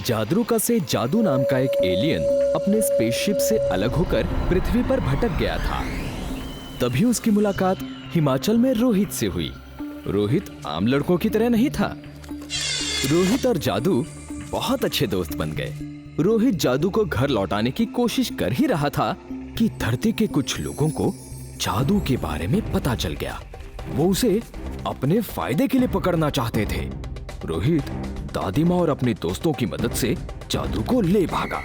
जादरूका से जादू नाम का एक एलियन अपने स्पेसशिप से अलग होकर पृथ्वी पर भटक गया था। तभी उसकी मुलाकात हिमाचल में रोहित से हुई। रोहित आम लड़कों की तरह नहीं था। रोहित और जादू बहुत अच्छे दोस्त बन गए। रोहित जादू को घर लौटाने की कोशिश कर ही रहा था कि धरती के कुछ लोगों को जादू के बारे में पता चल गया। वो उसे अपने फायदे के लिए पकड़ना चाहते थे। रोहित दादी माँ और अपने दोस्तों की मदद से जादू को ले भागा।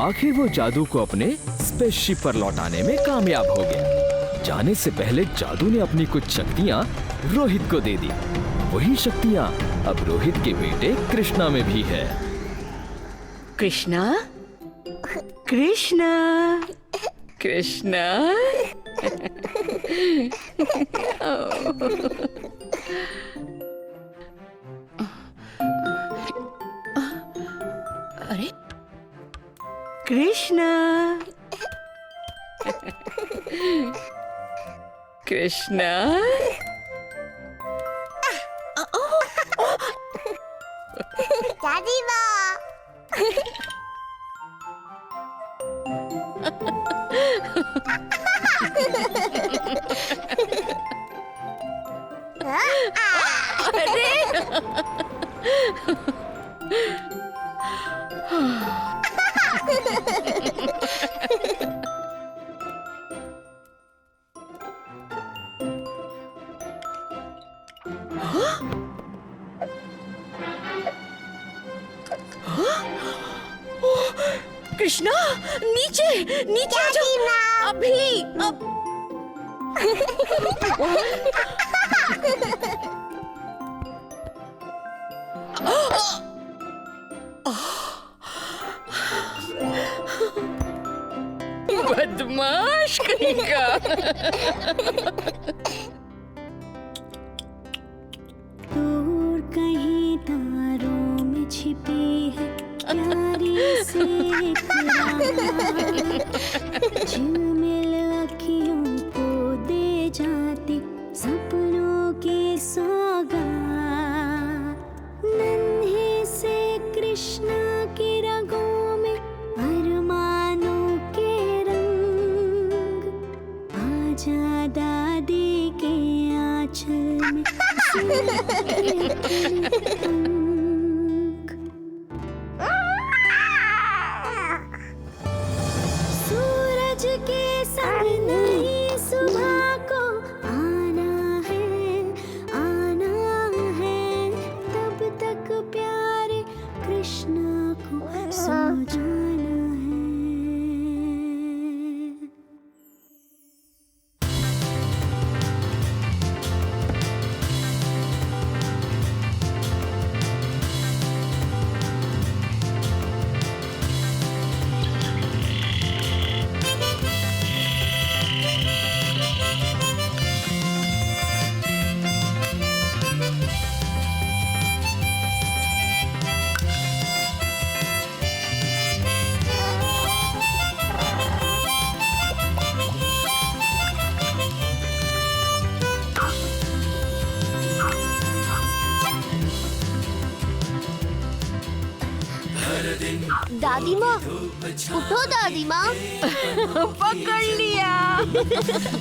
आखिर वो जादू को अपने स्पेसशिप पर लौटाने में कामयाब हो गया। जाने से पहले जादू ने अपनी कुछ शक्तियाँ रोहित को दे दी। वही शक्तियाँ अब रोहित के बेटे कृष्णा में भी है। कृष्णा, कृष्णा, कृष्णा। अरे कृष्णा, कृष्णा। दादी माँ। कृष्णा, नीचे नीचे आ जाओ। अभी अब बदमाश कहीं का। दूर कहीं तारों में छिपी है प्यारी सी एक रात, झिलमिल अखियों को दे जाती सपनों की सौगात। नन्हे से कृष्णा की रगों में अरमानों के रंग, आजा दादी के आंचल में सूरज के संग नई सुबह को आना है, तब तक प्यारे कृष्णा को सो जाना है। दादी माँ, उठो दादी माँ। पकड़ लिया।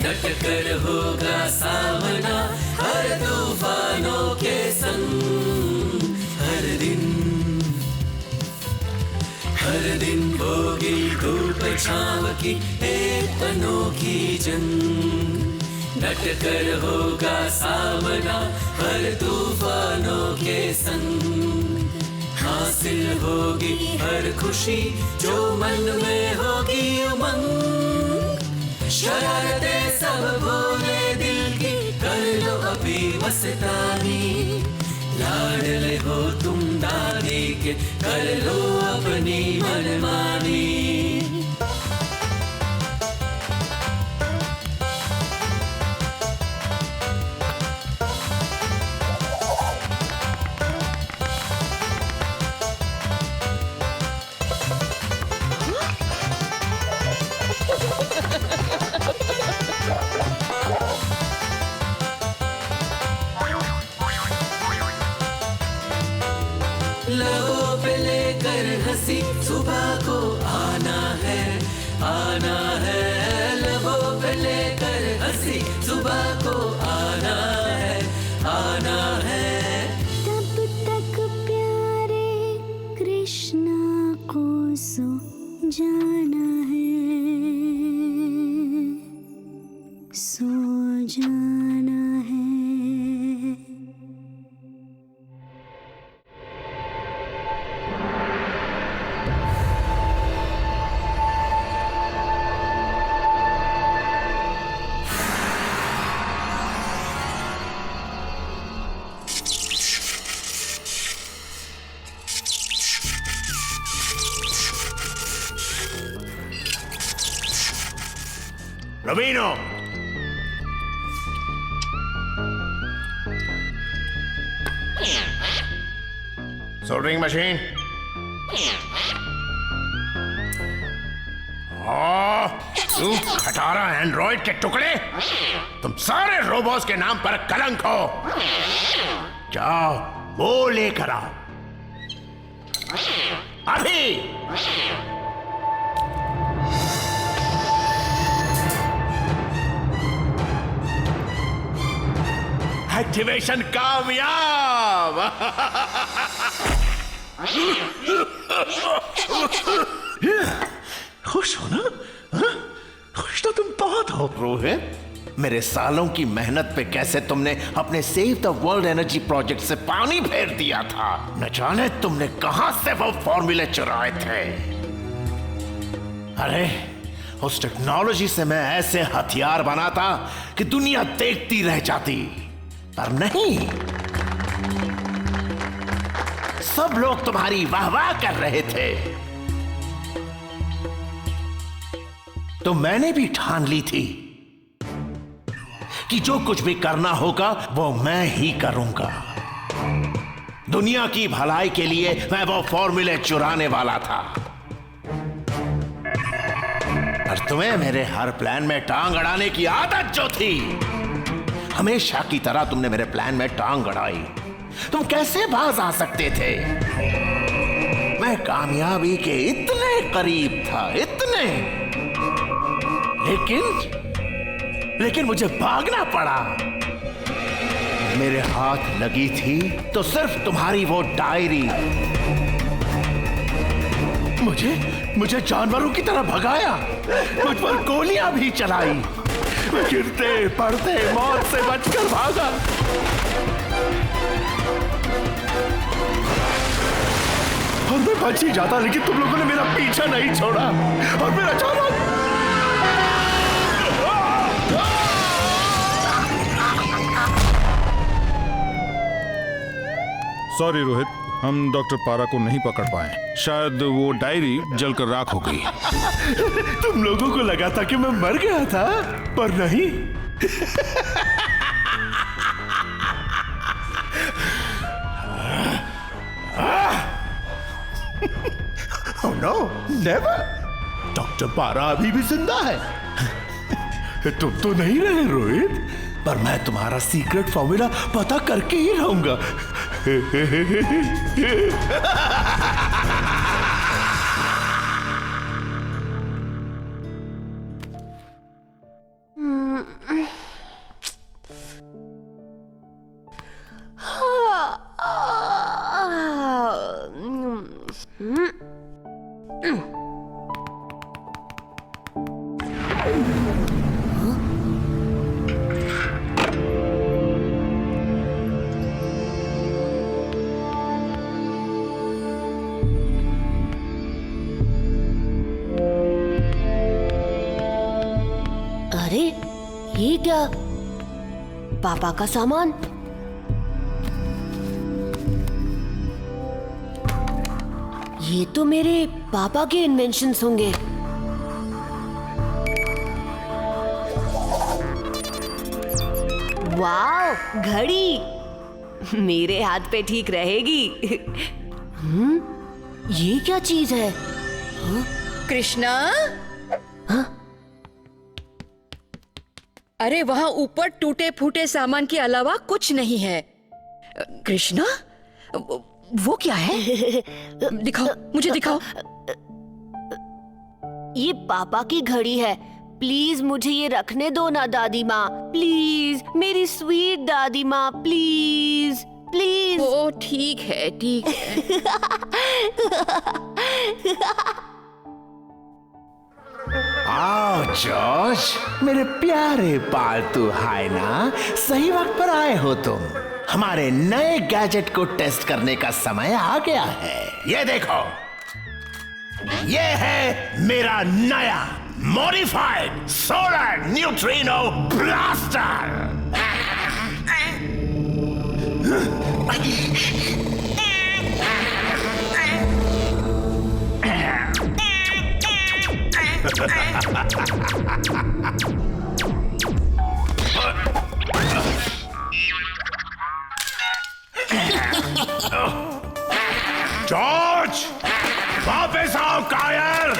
डटकर होगा सामना हर तूफानों के संग। हर दिन होगी धूप छाँव की एक अनोखी जंग। डटकर होगा सामना हर तूफानों के संग। हासिल होगी हर खुशी जो मन में होगी उमंग। शरारतें सब भोले दिल की कर लो अभी मस्तानी। लाडले हो तुम दादी के कर लो अपनी मनमानी। लबों पे लेकर हंसी सुबह को आना है लबों पे लेकर हंसी सुबह को आना है तब तक प्यारे कृष्णा को सो जाना है, सो जाना है। रवीनो, सोल्डरिंग मशीन। तू खटारा एंड्रॉइड के टुकड़े, तुम सारे रोबोट्स के नाम पर कलंक हो। जाओ वो लेकर आओ अभी। एक्टिवेशन कामयाब। खुश हो ना? खुश तो तुम बहुत हो रोहित। मेरे सालों की मेहनत पे कैसे तुमने अपने save the world energy project से पानी फेर दिया था। न जाने तुमने कहां से वो फॉर्मूले चुराए थे। अरे उस टेक्नोलॉजी से मैं ऐसे हथियार बनाता कि दुनिया देखती रह जाती, पर नहीं। सब लोग तुम्हारी वाहवाह कर रहे थे, तो मैंने भी ठान ली थी कि जो कुछ भी करना होगा वो मैं ही करूंगा। दुनिया की भलाई के लिए मैं वो फॉर्मूले चुराने वाला था। पर तुम्हें मेरे हर प्लान में टांग अड़ाने की आदत जो थी, हमेशा की तरह तुमने मेरे प्लान में टांग अड़ाई। तुम कैसे बाज आ सकते थे? मैं कामयाबी के इतने करीब था, इतने, लेकिन मुझे भागना पड़ा। मेरे हाथ लगी थी तो सिर्फ तुम्हारी वो डायरी। मुझे जानवरों की तरह भगाया, मुझ पर गोलियां भी चलाई। मैं गिरते पड़ते मौत से बचकर भागा। और मैं बच ही जाता, लेकिन तुम लोगों ने मेरा पीछा नहीं छोड़ा। और फिर अचानक सॉरी रोहित, हम डॉक्टर पारा को नहीं पकड़ पाए। शायद वो डायरी जलकर राख हो गई। तुम लोगों को लगा था कि मैं मर गया था, पर नहीं। Oh no, never. डॉक्टर पारा अभी भी जिंदा है। तुम तो नहीं रहे रोहित, पर मैं तुम्हारा सीक्रेट फॉर्मूला पता करके ही रहूंगा। अरे ये क्या? पापा का सामान। ये तो मेरे पापा के इन्वेंशंस होंगे। वाव, घड़ी मेरे हाथ पे ठीक रहेगी। ये क्या चीज है? कृष्णा? अरे वहां ऊपर टूटे फूटे सामान के अलावा कुछ नहीं है। कृष्णा, वो क्या है? दिखाओ, मुझे दिखाओ। ये पापा की घड़ी है। प्लीज मुझे ये रखने दो ना दादी माँ, प्लीज मेरी स्वीट दादी माँ, प्लीज प्लीज। ओ ठीक है, ठीक है। आओ जॉर्ज, मेरे प्यारे पालतू हाइना, सही वक्त पर आए हो तुम। हमारे नए गैजेट को टेस्ट करने का समय आ गया है। ये देखो, ये है मेरा नया modified solar neutrino blaster. George, वापस आओ कायर।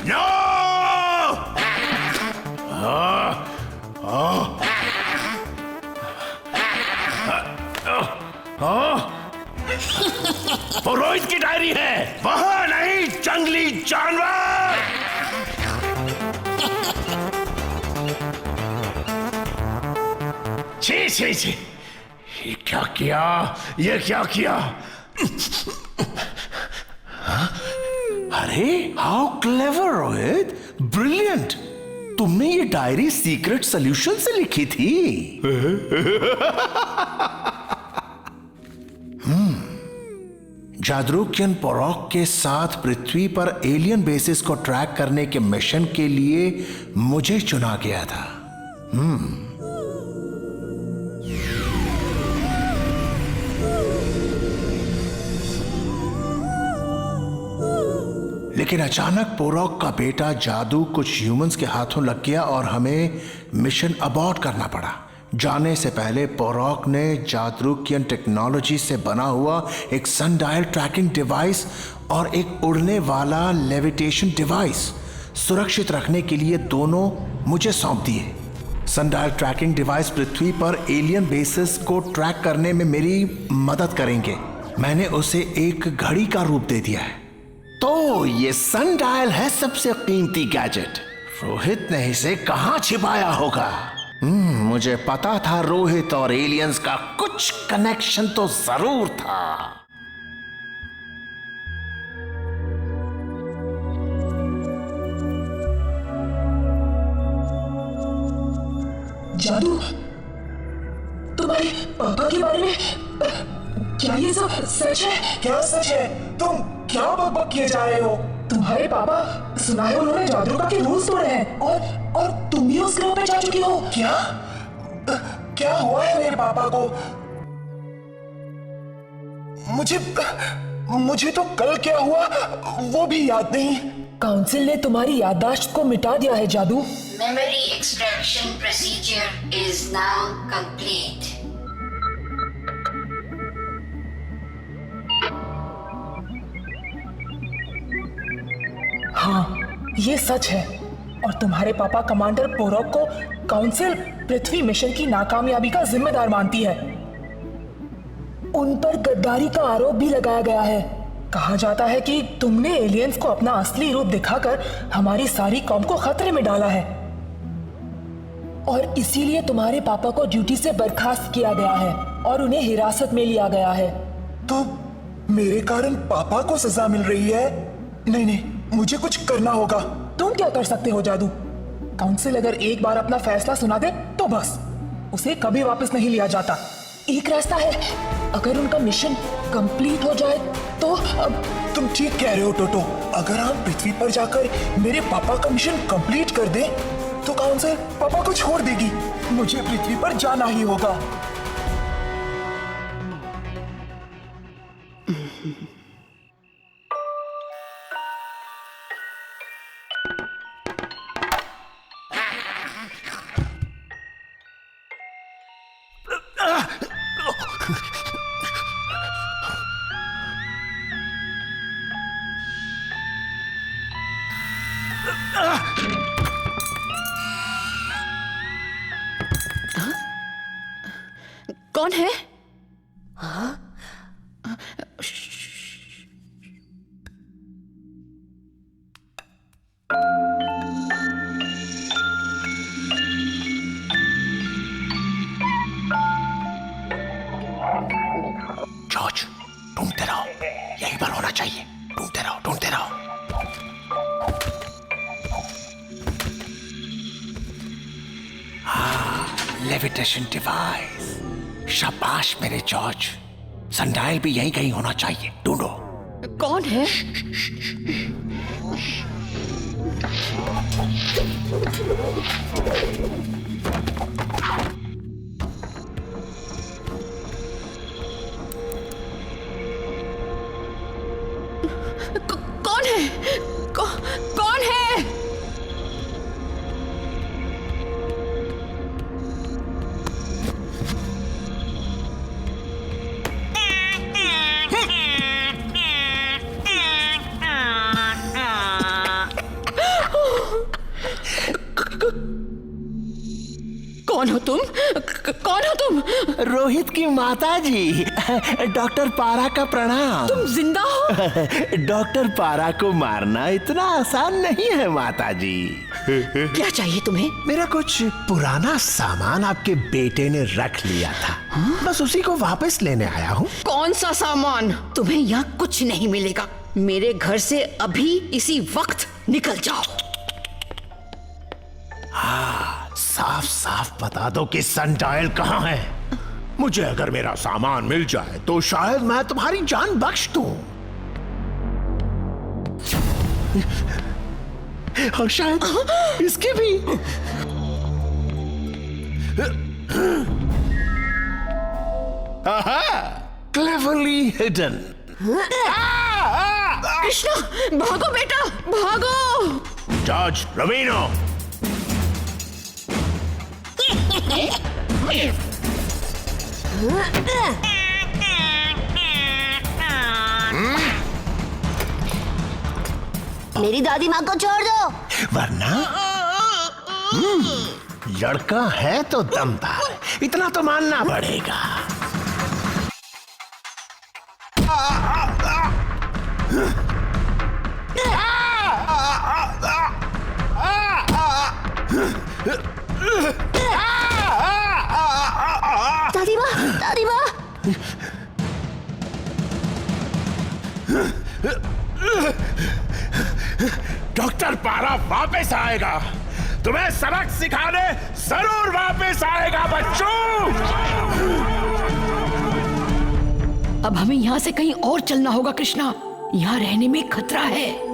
नो! वो रोहित की डायरी है, वहां नहीं जंगली जानवर। छी छी छी, ये क्या किया, ये क्या किया? अरे हाउ क्लेवर रोहित, ब्रिलियंट। तुमने ये डायरी सीक्रेट सॉल्यूशन से लिखी थी। जादरूकियन पोरॉक के साथ पृथ्वी पर एलियन बेसिस को ट्रैक करने के मिशन के लिए मुझे चुना गया था। लेकिन अचानक पोरॉक का बेटा जादू कुछ ह्यूमंस के हाथों लग गया और हमें मिशन अबॉर्ट करना पड़ा। जाने से पहले पोरॉक ने जादरूकियन टेक्नोलॉजी से बना हुआ एक सनडायल ट्रैकिंग डिवाइस और एक उड़ने वाला लेविटेशन डिवाइस सुरक्षित रखने के लिए दोनों मुझे सौंप दिए। सनडायल ट्रैकिंग डिवाइस पृथ्वी पर एलियन बेसिस को ट्रैक करने में मेरी मदद करेंगे। मैंने उसे एक घड़ी का रूप दे दिया है। तो ये सनडायल है सबसे कीमती गैजेट। रोहित ने इसे कहां छिपाया होगा? मुझे पता था रोहित और एलियंस का कुछ कनेक्शन तो जरूर था। जादू, तुम्हारे पापा के बारे में क्या ये सब सच है? क्या सच है? तुम क्या बकबक किए जा रहे हो? तुम्हारे पापा, सुना है उन्होंने जादरूका के रूल्स तोड़े हैं और तुम भी उस ग्रह पे जा चुकी हो। क्या क्या हुआ है मेरे पापा को? मुझे तो कल क्या हुआ वो भी याद नहीं। काउंसिल ने तुम्हारी याददाश्त को मिटा दिया है जादू। Memory extraction procedure is now complete. हाँ, ये सच है और तुम्हारे पापा कमांडर पोरॉक को काउंसिल पृथ्वी मिशन की नाकामयाबी का जिम्मेदार मानती है। उन पर गद्दारी का आरोप भी लगाया गया है। कहा जाता है कि तुमने एलियंस को अपना असली रूप दिखाकर हमारी सारी कौम को खतरे में डाला है और इसीलिए तुम्हारे पापा को ड्यूटी से बर्खास्त किया गया है और उन्हें हिरासत में लिया गया है। तो मेरे कारण पापा को सजा मिल रही है? नहीं, मुझे कुछ करना होगा। तुम क्या कर सकते हो जादू? काउंसिल अगर एक बार अपना फैसला सुना दे तो बस उसे कभी वापस नहीं लिया जाता। एक रास्ता है, अगर उनका मिशन कंप्लीट हो जाए तो। अब तुम ठीक कह रहे हो टोटो, अगर हम पृथ्वी पर जाकर मेरे पापा का मिशन कंप्लीट कर दें तो काउंसिल पापा को छोड़ देगी। मुझे पृथ्वी पर जाना ही होगा। कौन है? जॉर्ज, ढूंढते रहो, यहीं पर होना चाहिए। ढूंढते रहो, ढूंढते रहो। Levitation device. शाबाश मेरे जॉर्ज, सनडायल भी यहीं कहीं होना चाहिए। ढूंढो। कौन है? कौन है? कौन है? कौन हो तुम? कौन हो तुम? रोहित की माता जी, डॉक्टर पारा का प्रणाम। तुम जिंदा हो? डॉक्टर पारा को मारना इतना आसान नहीं है माता जी। क्या चाहिए तुम्हें? मेरा कुछ पुराना सामान आपके बेटे ने रख लिया था। बस उसी को वापस लेने आया हूँ। कौन सा सामान? तुम्हें यहाँ कुछ नहीं मिलेगा। मेरे घर से अभी इसी वक्त निकल जाओ। साफ साफ बता दो कि सनडायल कहाँ है। मुझे अगर मेरा सामान मिल जाए तो शायद मैं तुम्हारी जान बख्श दूं। और शायद इसकी भी। Cleverly hidden. कृष्णा, भागो बेटा, भागो। जॉर्ज, रवीनो। मेरी दादी माँ को छोड़ दो, वरना लड़का है तो दमदार, इतना तो मानना पड़ेगा। दादी माँ, दादी माँ। डॉक्टर पारा वापस आएगा, तुम्हें सबक सिखाने जरूर वापस आएगा बच्चों। अब हमें यहाँ से कहीं और चलना होगा कृष्णा, यहाँ रहने में खतरा है।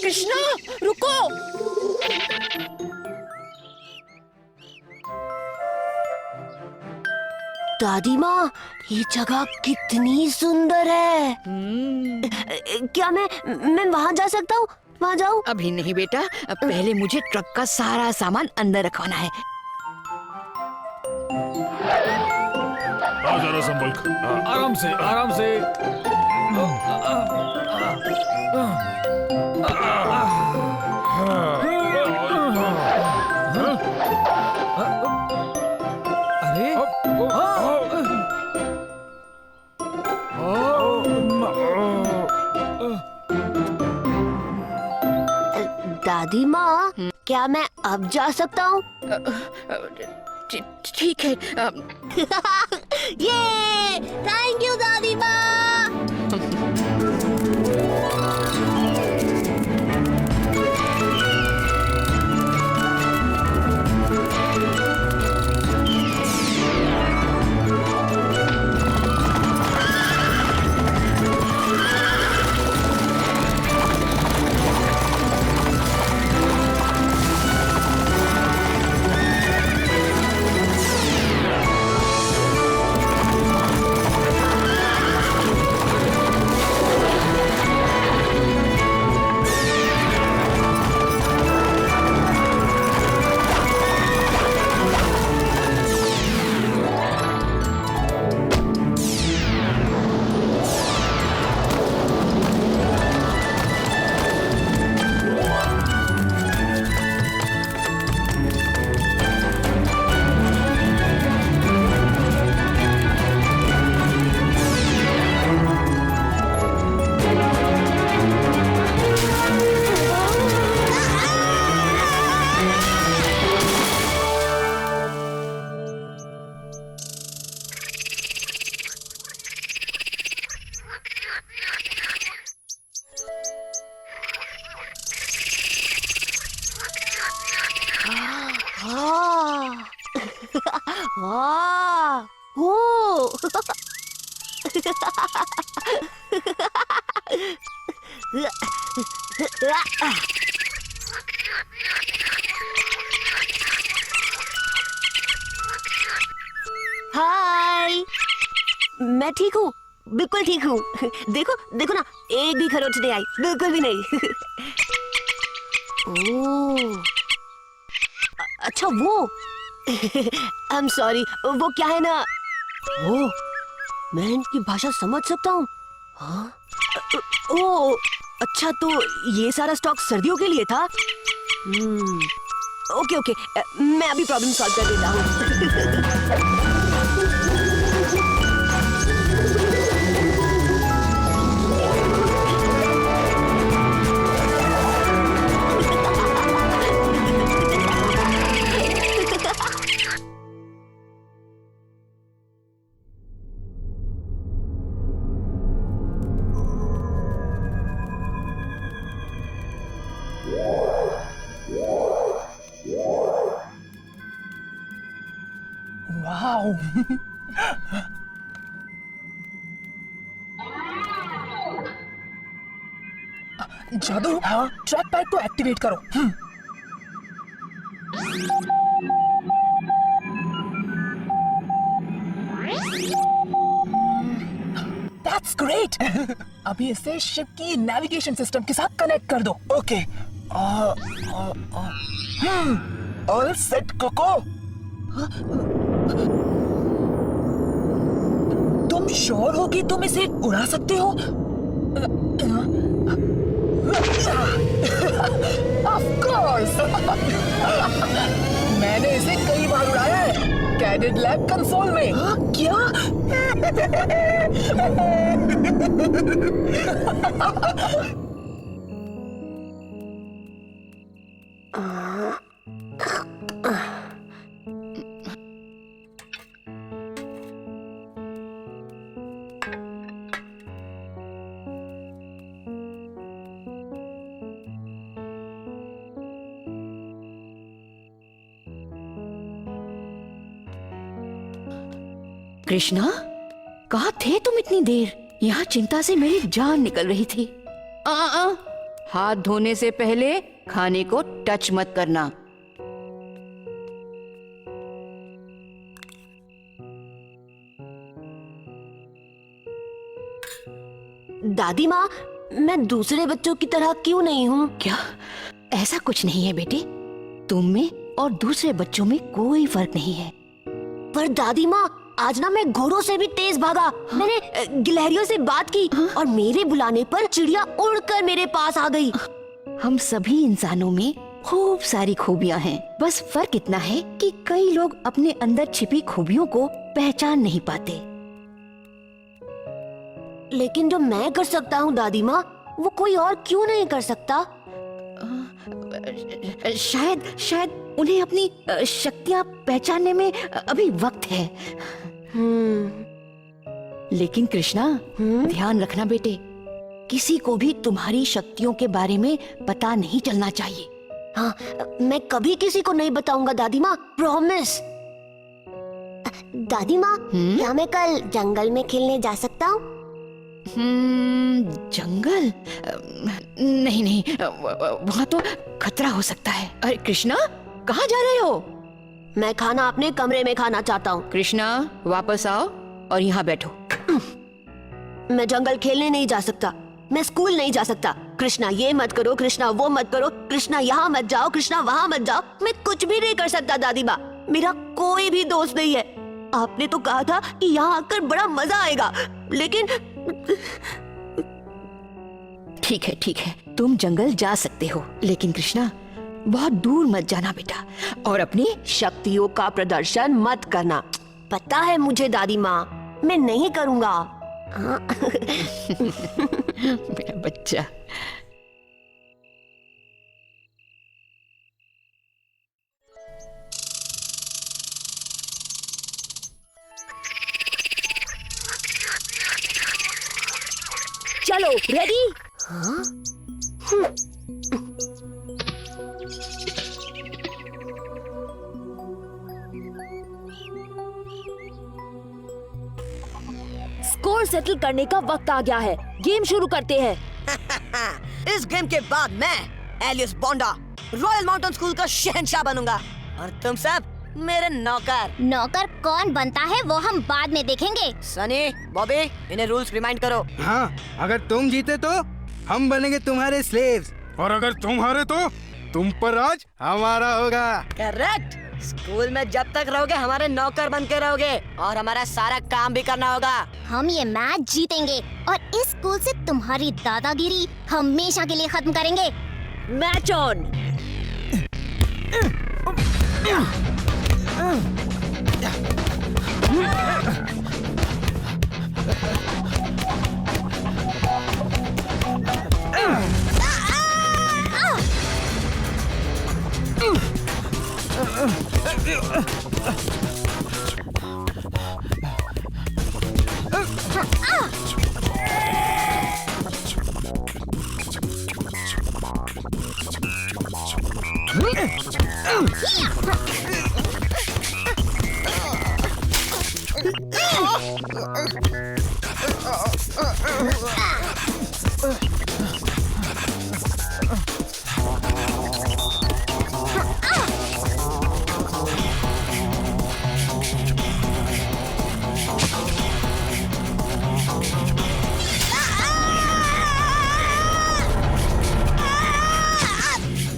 कृष्णा, रुको। दादी माँ, ये जगह कितनी सुंदर है। क्या मैं वहाँ जा सकता हूँ? वहाँ जाऊँ? अभी नहीं बेटा, पहले मुझे ट्रक का सारा सामान अंदर रखवाना है। जरा संभल कर। आराम से, आराम से। अरे दादी माँ, क्या मैं अब जा सकता हूँ? ठीक है। ये थैंक यू दादी माँ। हाय, मैं ठीक हूँ, बिल्कुल ठीक हूँ। देखो देखो ना, एक भी खरोच नहीं आई, बिल्कुल भी नहीं। ओह, अच्छा वो। आई एम सॉरी, वो क्या है ना, ओह, मैं इनकी भाषा समझ सकता हूँ। हाँ? ओह, अच्छा तो ये सारा स्टॉक सर्दियों के लिए था। ओके ओके, मैं अभी प्रॉब्लम सॉल्व कर देता हूँ। वाओ। जादू, हाँ, ट्रैक पैड को एक्टिवेट करो। That's great. अभी इसे शिप की नेविगेशन सिस्टम के साथ कनेक्ट कर दो। ओके। ऑल सेट कोको। तुम श्योर हो कि तुम इसे उड़ा सकते हो? Of course. मैंने इसे कई बार उड़ाया है, कैडेट लैब कंसोल में। क्या? कृष्णा, कहाँ थे तुम इतनी देर? यहाँ चिंता से मेरी जान निकल रही थी। हाथ धोने से पहले खाने को टच मत करना। दादी माँ, मैं दूसरे बच्चों की तरह क्यों नहीं हूँ? क्या? ऐसा कुछ नहीं है बेटे, तुम में और दूसरे बच्चों में कोई फर्क नहीं है। पर दादी माँ, आज ना मैं घोड़ों से भी तेज भागा। मैंने गिलहरियों से बात की और मेरे बुलाने पर चिड़िया उड़कर मेरे पास आ गई। हम सभी इंसानों में खूब सारी खूबियां हैं, बस फर्क इतना है कि कई लोग अपने अंदर छिपी खूबियों को पहचान नहीं पाते। लेकिन जो मैं कर सकता हूँ दादी माँ, वो कोई और क्यों नहीं कर सकता? शायद उन्हें अपनी शक्तियां पहचानने में अभी वक्त है। लेकिन कृष्णा, ध्यान रखना बेटे, किसी को भी तुम्हारी शक्तियों के बारे में पता नहीं चलना चाहिए। हाँ, मैं कभी किसी को नहीं बताऊंगा दादी माँ, प्रॉमिस। दादी माँ, क्या मैं कल जंगल में खेलने जा सकता हूँ? जंगल? नहीं, वहाँ तो खतरा हो सकता है। अरे कृष्णा, कहाँ जा रहे हो? मैं खाना अपने कमरे में खाना चाहता हूँ। कृष्णा, वापस आओ और यहाँ बैठो। मैं जंगल खेलने नहीं जा सकता, मैं स्कूल नहीं जा सकता। कृष्णा ये मत करो, कृष्णा वो मत करो, कृष्णा यहाँ मत जाओ, कृष्णा वहाँ मत जाओ। मैं कुछ भी नहीं कर सकता दादी माँ, मेरा कोई भी दोस्त नहीं है। आपने तो कहा था कि यहाँ आकर बड़ा मजा आएगा, लेकिन ठीक है, तुम जंगल जा सकते हो, लेकिन कृष्णा बहुत दूर मत जाना बेटा, और अपनी शक्तियों का प्रदर्शन मत करना। पता है मुझे दादी माँ, मैं नहीं करूँगा। मेरा बच्चा। चलो, रेडी? स्कोर सेटल करने का वक्त आ गया है, गेम शुरू करते हैं। इस गेम के बाद मैं एलियस बोंडा रॉयल माउंटेन स्कूल का शहंशाह बनूंगा और तुम सब मेरे नौकर। नौकर कौन बनता है वो हम बाद में देखेंगे। सनी, बॉबी, इन्हें रूल्स रिमाइंड करो। हाँ, अगर तुम जीते तो हम बनेंगे तुम्हारे स्लेव्स, और अगर तुम हारे तो तुम पर राज हमारा होगा। करेक्ट। स्कूल में जब तक रहोगे हमारे नौकर बन के रहोगे और हमारा सारा काम भी करना होगा। हम ये मैच जीतेंगे और इस स्कूल से तुम्हारी दादागिरी हमेशा के लिए खत्म करेंगे। Match on.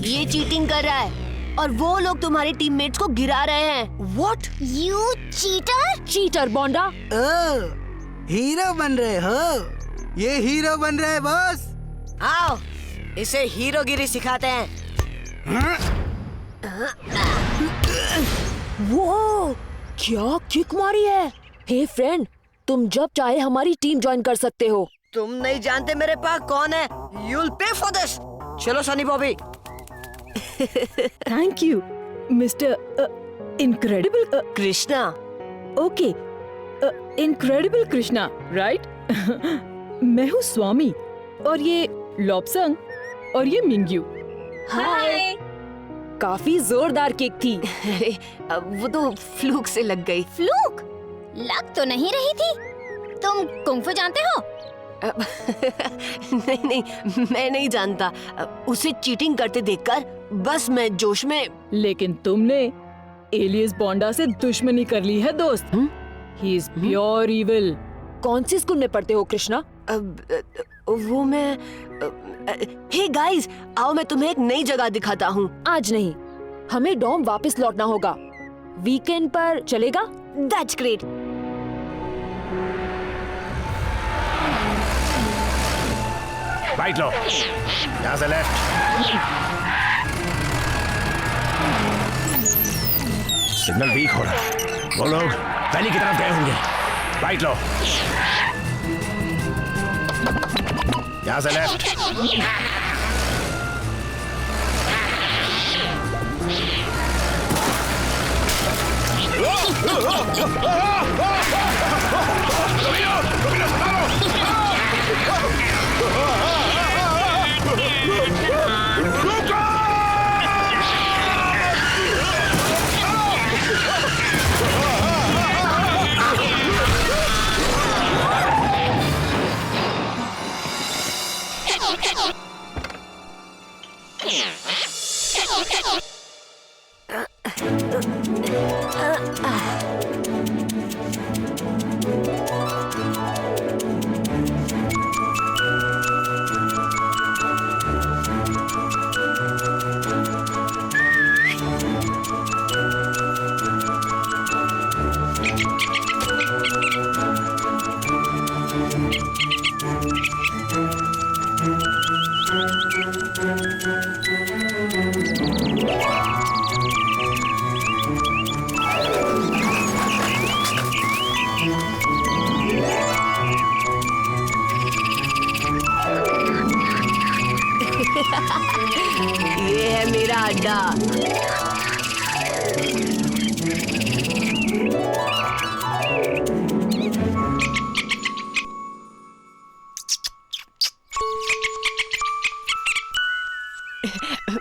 ये चीटिंग कर रहा है और वो लोग तुम्हारे टीममेट्स को गिरा रहे हैं। What? You cheater. Cheater bonda. Hero बन रहे हो? ये हीरो बन रहे हैं बॉस। आओ, इसे हीरोगिरी सिखाते हैं। वो क्या किक मारी है। हे फ्रेंड, तुम जब चाहे हमारी टीम ज्वाइन कर सकते हो। तुम नहीं जानते मेरे पास कौन है। You'll pay for this. चलो Sunny Bobby. Thank you mister incredible Krishna. Okay, incredible Krishna, right? मैं हूँ स्वामी और ये लॉपसंग और ये मिंग्यू। हाय। काफी जोरदार केक थी। अरे वो तो फ्लूक से लग गई। फ्लूक? लग तो नहीं रही थी। तुम कुंफू जानते हो? नहीं, मैं नहीं जानता। उसे चीटिंग करते देखकर बस मैं जोश में। लेकिन तुमने एलियस बोंडा से दुश्मनी कर ली है दोस्त। He is pure evil. कौन सी स्कूल में पढ़ते हो कृष्णा? वो मैं हे गाइस, आओ मैं तुम्हें एक नई जगह दिखाता हूँ। आज नहीं, हमें डॉम वापस लौटना होगा। वीकेंड पर चलेगा? That's great. राइट लो, यहाँ से लेफ्ट। सिग्नल वीक हो रहा है, वो लोग वैली की तरफ गए होंगे। राइट लो, यहाँ से लेफ्ट। ये है मेरा अड्डा।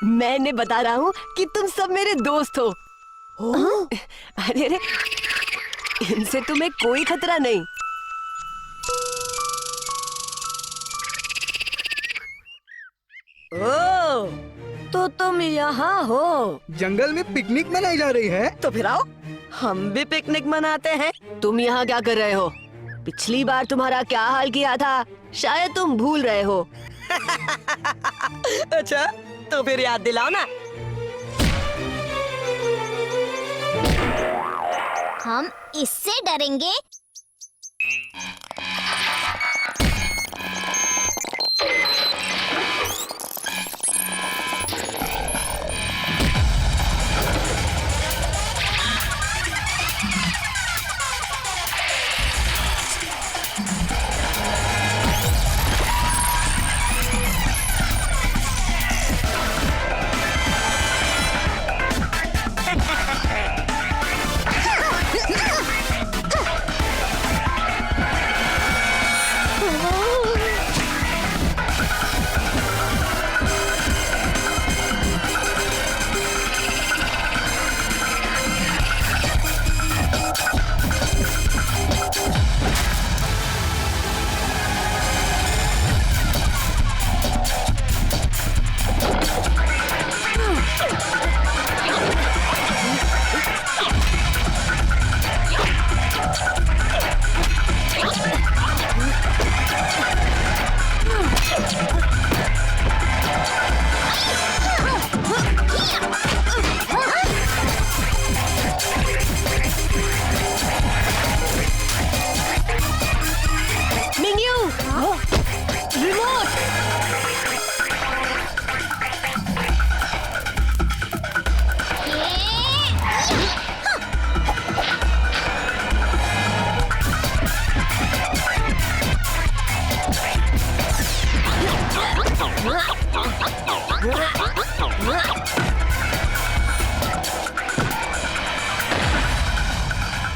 मैंने बता रहा हूँ कि तुम सब मेरे दोस्त हो। अरे अरे, इनसे तुम्हें कोई खतरा नहीं। ओ, तो तुम यहाँ हो? जंगल में पिकनिक मनाई जा रही है। तो फिर आओ, हम भी पिकनिक मनाते हैं। तुम यहाँ क्या कर रहे हो? पिछली बार तुम्हारा क्या हाल किया था, शायद तुम भूल रहे हो। अच्छा, तो फिर याद दिलाओ ना। हम इससे डरेंगे?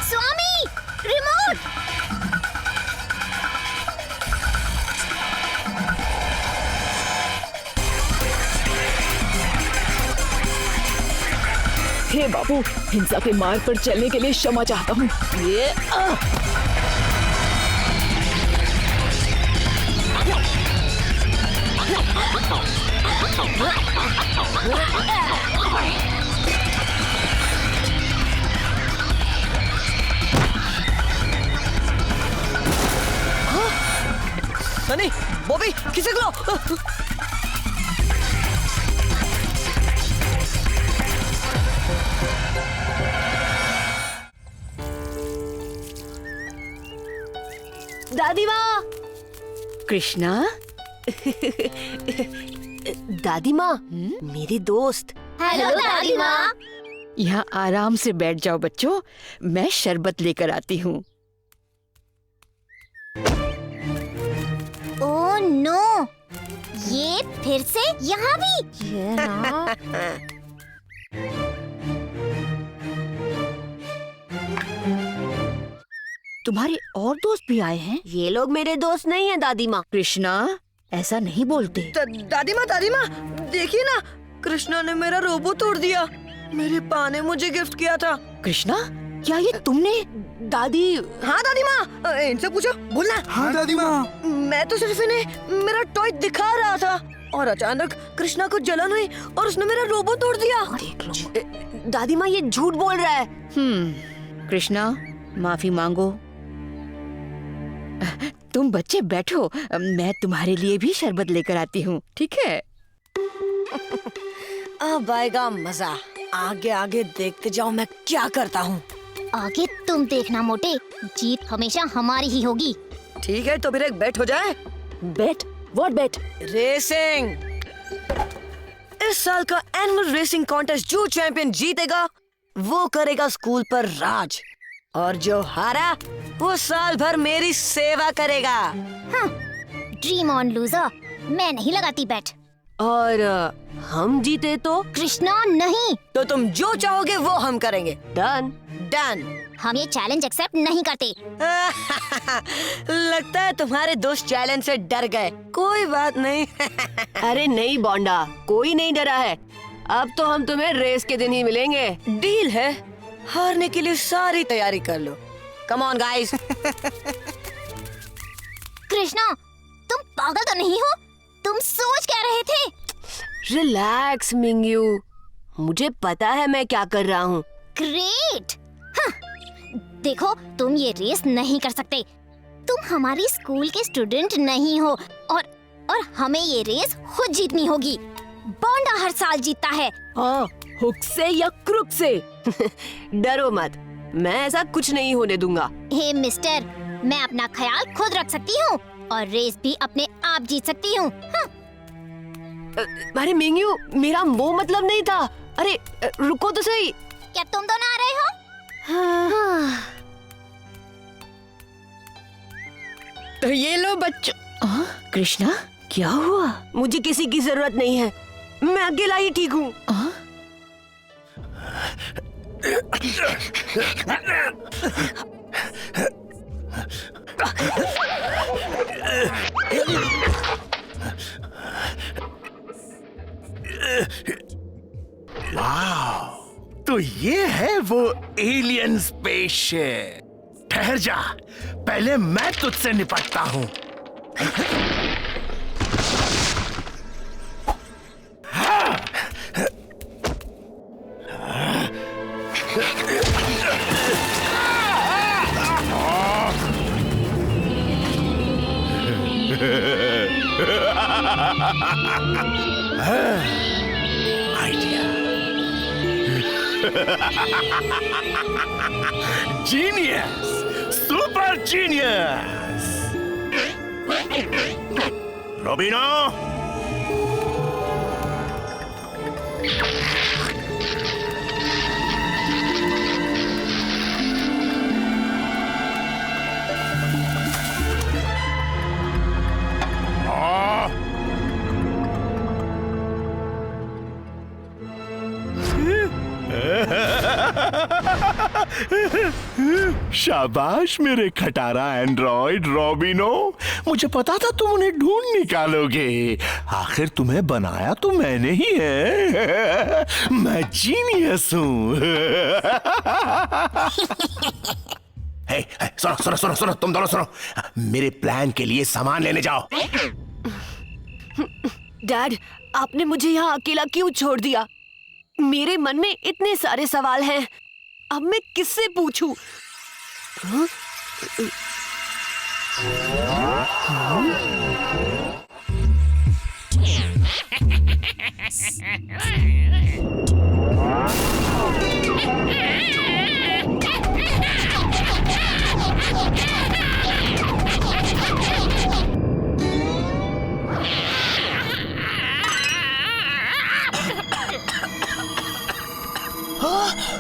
स्वामी, रिमोट! हे बाबू, हिंसा के मार्ग पर चलने के लिए क्षमा चाहता हूँ। ये सनी, बॉबी, खिसक लो। दादी माँ। कृष्णा, दादी माँ, मेरी दोस्त। हेलो दादी माँ। यहाँ आराम से बैठ जाओ बच्चों, मैं शरबत लेकर आती हूँ। ओह नो, ये फिर से यहाँ भी? ये ना। तुम्हारे और दोस्त भी आए हैं? ये लोग मेरे दोस्त नहीं हैं दादी माँ। कृष्णा, ऐसा नहीं बोलते। दादी माँ, देखिए ना, कृष्णा ने मेरा रोबो तोड़ दिया। मेरे पा ने मुझे गिफ्ट किया था। कृष्णा, क्या ये तुमने? दादी। हाँ दादी माँ, इनसे पूछो, बोलना। हाँ दादी माँ। मैं तो सिर्फ इन्हें मेरा टॉय दिखा रहा था और अचानक कृष्णा को जलन हुई और उसने मेरा रोबो तोड़ दिया। देख लो। दादी माँ, ये झूठ बोल रहा है। कृष्णा, माफी मांगो। तुम बच्चे बैठो, मैं तुम्हारे लिए भी शरबत लेकर आती हूँ, ठीक है? अब आएगा मजा। आगे आगे देखते जाओ मैं क्या करता हूँ। आगे तुम देखना मोटे, जीत हमेशा हमारी ही होगी। ठीक है, तो फिर एक बेट हो जाए। बेट? What bet? रेसिंग। इस साल का एनुअल रेसिंग कॉन्टेस्ट जो चैंपियन जीतेगा वो करेगा स्कूल पर राज, और जो हारा वो साल भर मेरी सेवा करेगा। ड्रीम ऑन लूजर, मैं नहीं लगाती बैट। और हम जीते तो? कृष्णा नहीं। तो तुम जो चाहोगे वो हम करेंगे। डन। डन। हम ये चैलेंज एक्सेप्ट नहीं करते। लगता है तुम्हारे दोस्त चैलेंज से डर गए। कोई बात नहीं। अरे नहीं बोंडा, कोई नहीं डरा है। अब तो हम तुम्हें रेस के दिन ही मिलेंगे। डील है, हारने के लिए सारी तैयारी कर लो। Come on guys. कृष्णा, तुम पागल तो नहीं हो? तुम सोच क्या रहे थे? रिलैक्स मिंग्यू, मुझे पता है मैं क्या कर रहा हूँ। ग्रेट। देखो, तुम ये रेस नहीं कर सकते। तुम हमारी स्कूल के स्टूडेंट नहीं हो और हमें ये रेस खुद जीतनी होगी। बोंडा हर साल जीतता है। हाँ, हुक से या क्रुक से। डरो मत, मैं ऐसा कुछ नहीं होने दूंगा। हे मिस्टर, मैं अपना ख्याल खुद रख सकती हूँ और रेस भी अपने आप जीत सकती हूँ। अरे मिंग्यू, मेरा वो मतलब नहीं था। अरे रुको तो सही। क्या तुम दोनों आ रहे हो? तो ये लो बच्चों। कृष्णा, क्या हुआ? मुझे किसी की जरूरत नहीं है, मैं अकेला ही ठीक हूँ। वाह, तो ये है वो एलियन स्पेसशिप। ठहर जा, पहले मैं तुझसे निपटता हूँ। Idea. Genius, super genius. Robino, शाबाश मेरे खटारा एंड्रॉइड रोबिनो, मुझे पता था तुम उन्हें ढूंढ निकालोगे। आखिर तुम्हें बनाया तो मैंने ही है। मैं जीनियस हूँ। सुनो सुनो सुनो सुनो, तुम दोनों सुनो। मेरे प्लान के लिए सामान लेने जाओ। डैड, आपने मुझे यहाँ अकेला क्यों छोड़ दिया? मेरे मन में इतने सारे सवाल हैं, अब मैं किससे पूछूं?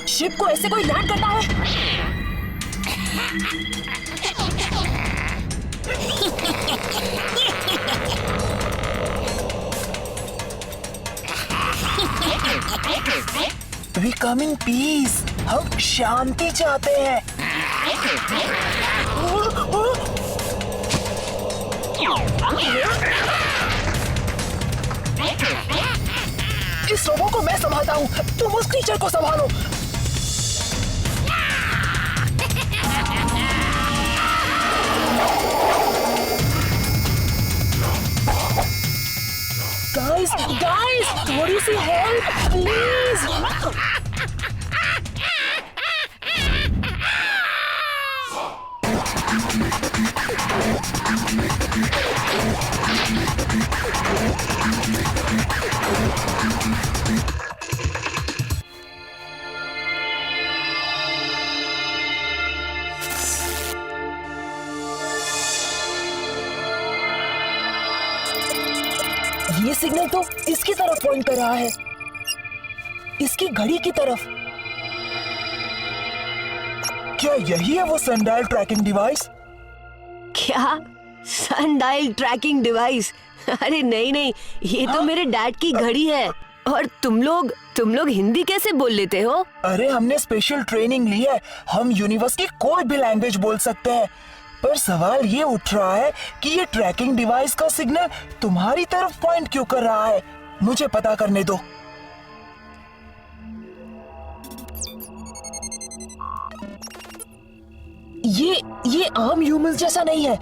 शिप को ऐसे कोई लैंड करता है? We come in peace. हम शांति चाहते हैं। इस रोबो को मैं संभालता हूँ, तुम उस क्रीचर को संभालो। Guys, थोड़ी सी हेल्प प्लीज। ये सिग्नल तो इसकी तरफ पॉइंट कर रहा है, इसकी घड़ी की तरफ। क्या यही है वो सनडायल ट्रैकिंग डिवाइस? क्या सनडायल ट्रैकिंग डिवाइस? अरे नहीं, ये तो मेरे डैड की घड़ी है। और तुम लोग हिंदी कैसे बोल लेते हो? अरे हमने स्पेशल ट्रेनिंग ली है, हम यूनिवर्स की कोई भी लैंग्वेज बोल सकते हैं। पर सवाल ये उठ रहा है कि ये ट्रैकिंग डिवाइस का सिग्नल तुम्हारी तरफ पॉइंट क्यों कर रहा है? मुझे पता करने दो। ये आम ह्यूमंस जैसा नहीं है,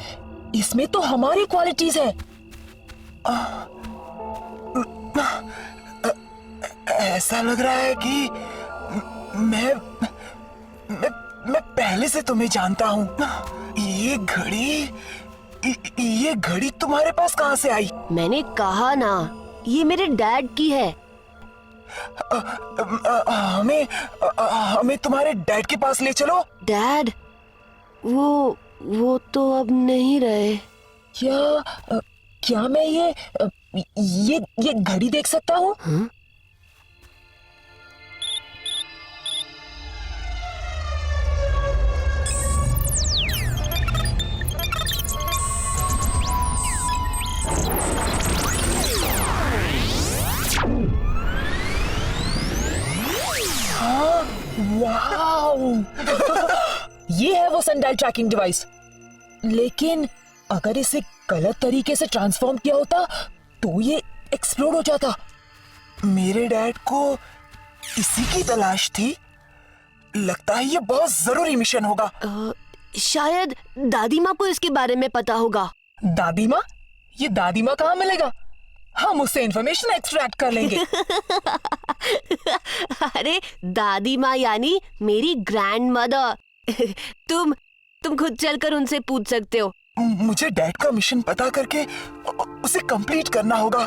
इसमें तो हमारी क्वालिटीज है। ऐसा लग रहा है कि मैं पहले से तुम्हें जानता हूँ। ये घड़ी तुम्हारे पास कहाँ से आई? मैंने कहा ना, ये मेरे डैड की है। हमें तुम्हारे डैड के पास ले चलो। डैड? वो तो अब नहीं रहे। क्या मैं ये घड़ी देख सकता हूँ? वाओ! ये है वो सनडायल ट्रैकिंग डिवाइस। लेकिन अगर इसे गलत तरीके से ट्रांसफॉर्म किया होता तो ये एक्सप्लोड हो जाता। मेरे डैड को इसी की तलाश थी। लगता है ये बहुत जरूरी मिशन होगा। शायद दादी माँ को इसके बारे में पता होगा। दादी माँ? ये दादी माँ कहाँ मिलेगा? हम उससे इंफॉर्मेशन एक्सट्रैक्ट कर लेंगे। अरे दादी माँ यानी मेरी ग्रैंड मदर। तुम खुद चलकर उनसे पूछ सकते हो। मुझे डैड का मिशन पता करके उसे कंप्लीट करना होगा।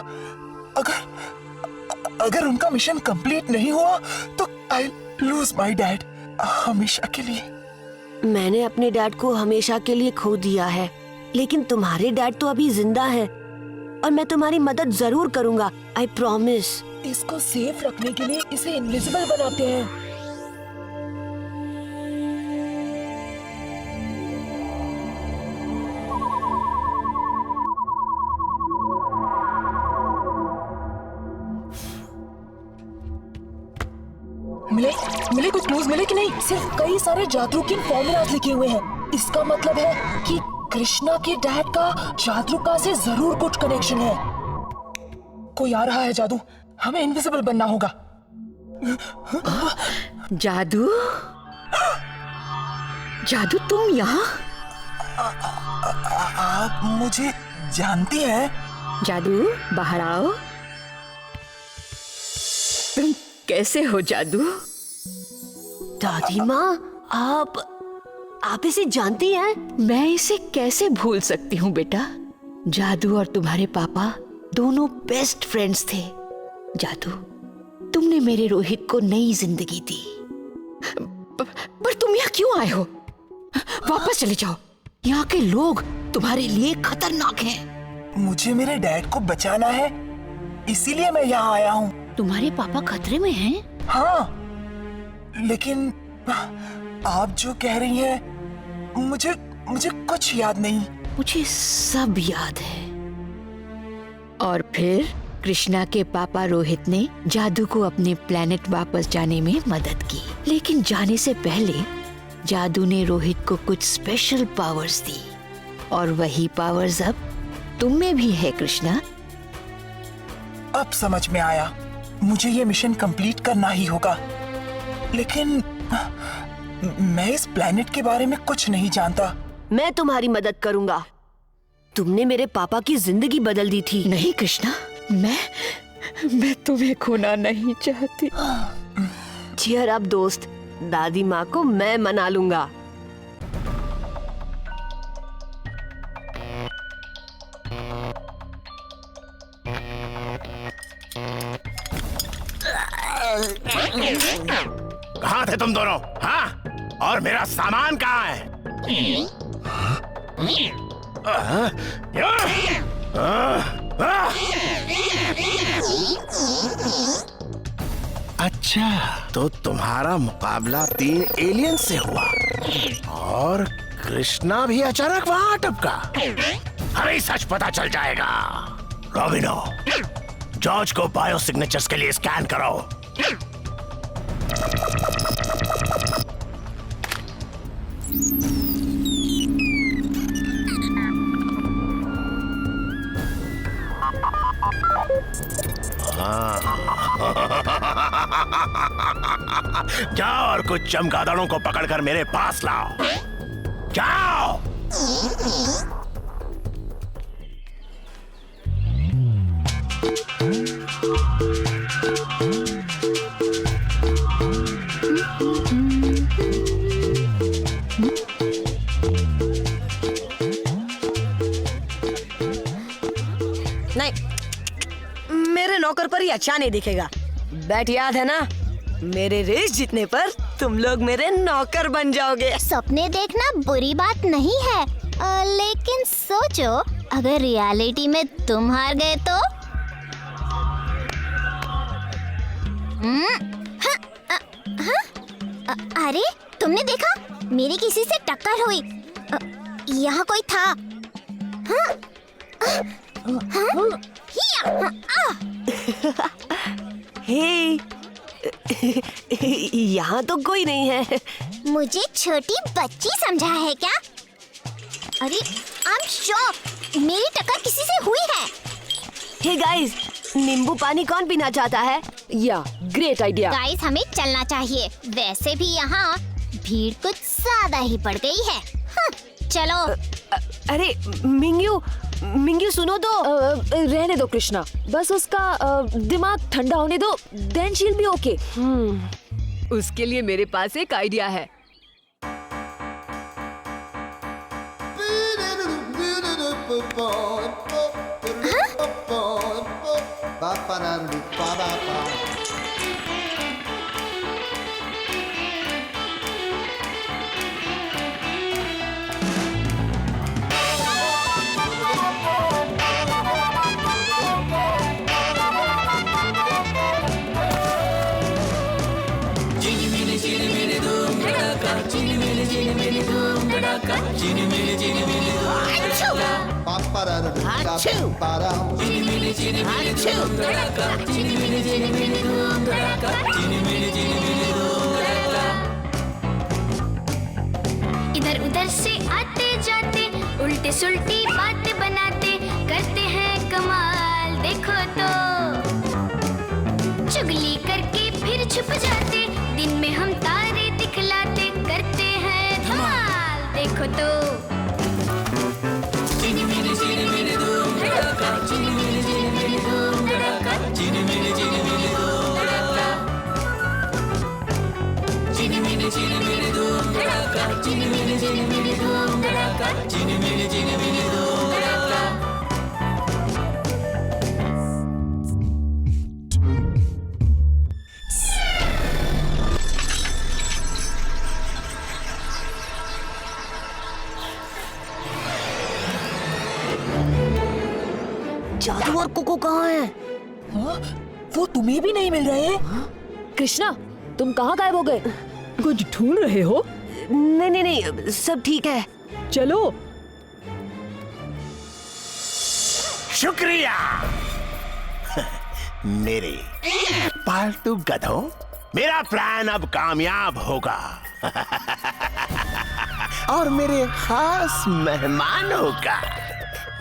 अगर उनका मिशन कंप्लीट नहीं हुआ तो आई लूज माय डैड हमेशा के लिए। मैंने अपने डैड को हमेशा के लिए खो दिया है, लेकिन तुम्हारे डैड तो अभी जिंदा है और मैं तुम्हारी मदद जरूर करूंगा। I promise. इसको सेफ रखने के लिए इसे इनविजिबल बनाते हैं। मिले कुछ न्यूज़ मिले कि नहीं? सिर्फ कई सारे जादू फॉर्मूलाज लिखे हुए हैं। इसका मतलब है कि कृष्णा के डैड का जादूका से जरूर कुछ कनेक्शन है। कोई आ रहा है जादू, हमें इनविजिबल बनना होगा। जादू तुम यहाँ? आप मुझे जानती हैं? जादू बाहर आओ। तुम कैसे हो जादू? दादी माँ, आप इसे जानती हैं? मैं इसे कैसे भूल सकती हूँ बेटा। जादू और तुम्हारे पापा दोनों बेस्ट फ्रेंड्स थे। जादू, तुमने मेरे रोहित को नई जिंदगी दी। पर तुम यहाँ क्यों आए हो? वापस चले जाओ, यहाँ के लोग तुम्हारे लिए खतरनाक हैं। मुझे मेरे डैड को बचाना है, इसीलिए मैं यहाँ आया हूँ। तुम्हारे पापा खतरे में हैं? हाँ, लेकिन आप जो कह रही हैं मुझे मुझे कुछ याद नहीं। मुझे सब याद है। और फिर कृष्णा के पापा रोहित ने जादू को अपने प्लेनेट वापस जाने में मदद की, लेकिन जाने से पहले जादू ने रोहित को कुछ स्पेशल पावर्स दी, और वही पावर्स अब तुम में भी है कृष्णा। अब समझ में आया, मुझे ये मिशन कंप्लीट करना ही होगा। लेकिन मैं इस प्लेनेट के बारे में कुछ नहीं जानता। मैं तुम्हारी मदद करूंगा। तुमने मेरे पापा की जिंदगी बदल दी थी। नहीं कृष्णा, मैं तुम्हें खोना नहीं चाहती। चियर अप दोस्त, दादी माँ को मैं मना लूंगा। कहाँ थे तुम दोनों? हाँ? और मेरा सामान कहाँ है? अच्छा, तो तुम्हारा मुकाबला 3 एलियन से हुआ और कृष्णा भी अचानक वहां टपका। हमें सच पता चल जाएगा। रॉबिनो, जॉर्ज को बायो सिग्नेचर्स के लिए स्कैन करो। जाओ और कुछ चमगादड़ों को पकड़कर मेरे पास लाओ। जाओ। नहीं, मेरे नौकर पर ही अच्छा नहीं दिखेगा। बैट याद है ना, मेरे रेस जीतने पर तुम लोग मेरे नौकर बन जाओगे। सपने देखना बुरी बात नहीं है, लेकिन सोचो अगर रियलिटी में तुम हार गए तो? अरे तुमने देखा, मेरी किसी से टक्कर हुई। यहाँ कोई था। हे, यहाँ तो कोई नहीं है। मुझे छोटी बच्ची समझा है क्या? अरे आई एम शॉक, मेरी टक्कर किसी से हुई है। हे गाइस, नींबू पानी कौन पीना चाहता है? या ग्रेट आइडिया। गाइस हमें चलना चाहिए, वैसे भी यहाँ भीड़ कुछ ज्यादा ही पड़ गई है। चलो। अरे मिंग्यू सुनो तो। रहने दो कृष्णा, बस उसका दिमाग ठंडा होने दो, then she will be okay. उसके लिए मेरे पास एक आइडिया है। इधर उधर से आते जाते उल्टे सुल्टी बातें बनाते करते हैं कमाल, देखो तो चुगली करके फिर छुप जाते, दिन में हम तारे दिखलाते करते हैं धमाल, देखो तो। जादू और कोको कहाँ हैं? वो तुम्हें भी नहीं मिल रहे हैं? कृष्णा, तुम कहाँ गायब हो गए? कुछ ढूंढ रहे हो? नहीं नहीं नहीं, सब ठीक है। चलो। शुक्रिया मेरे पालतू गधों, मेरा प्लान अब कामयाब होगा। और मेरे खास मेहमानों का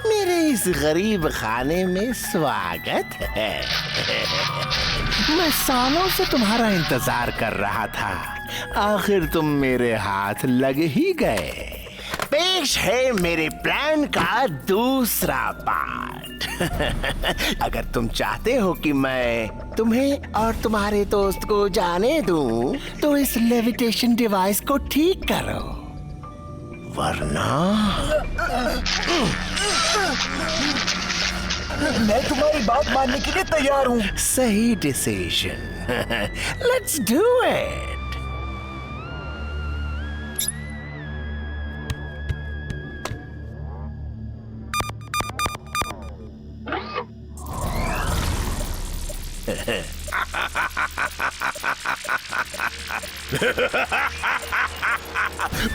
मेरे इस गरीब खाने में स्वागत है। मैं सालों से तुम्हारा इंतजार कर रहा था, आखिर तुम मेरे हाथ लग ही गए। पेश है मेरे प्लान का दूसरा पार्ट। अगर तुम चाहते हो कि मैं तुम्हें और तुम्हारे दोस्त को जाने दूं, तो इस लेविटेशन डिवाइस को ठीक करो, वरना मैं तुम्हारी बात मानने के लिए तैयार हूँ। सही डिसीजन। Let's do it.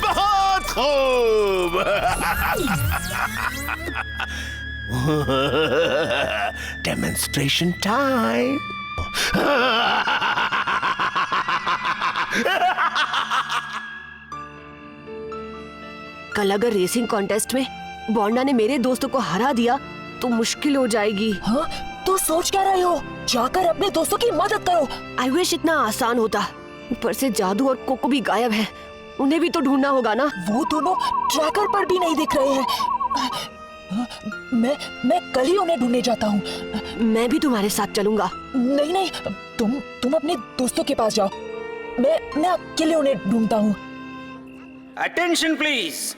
बहुत खूब। Demonstration time. कल अगर रेसिंग कॉन्टेस्ट में बोंडा ने मेरे दोस्तों को हरा दिया तो मुश्किल हो जाएगी। हाँ? तो सोच क्या रहे हो? जाकर अपने दोस्तों की मदद करो। आई विश इतना आसान होता। ऊपर से जादू और कोको भी गायब है, उन्हें भी तो ढूंढना होगा ना। वो दोनों ट्रैकर पर भी नहीं दिख रहे हैं। मैं कल ही उन्हें ढूंढने जाता हूँ। मैं भी तुम्हारे साथ चलूंगा। नहीं नहीं, तुम अपने दोस्तों के पास जाओ, मैं अकेले उन्हें ढूंढता हूँ। अटेंशन प्लीज,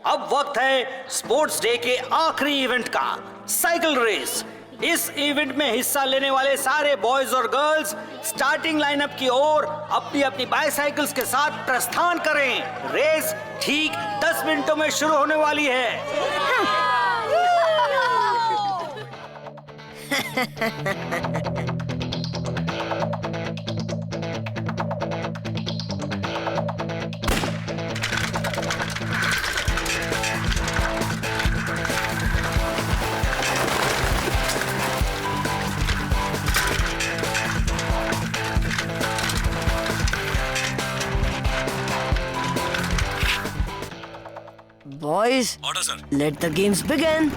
अब वक्त है स्पोर्ट्स डे के आखिरी इवेंट का, साइकिल रेस। इस इवेंट में हिस्सा लेने वाले सारे बॉयज और गर्ल्स स्टार्टिंग लाइनअप की ओर अपनी अपनी बाइसाइकिल्स के साथ प्रस्थान करें। रेस ठीक 10 मिनटों में शुरू होने वाली है। Boys, let the games begin.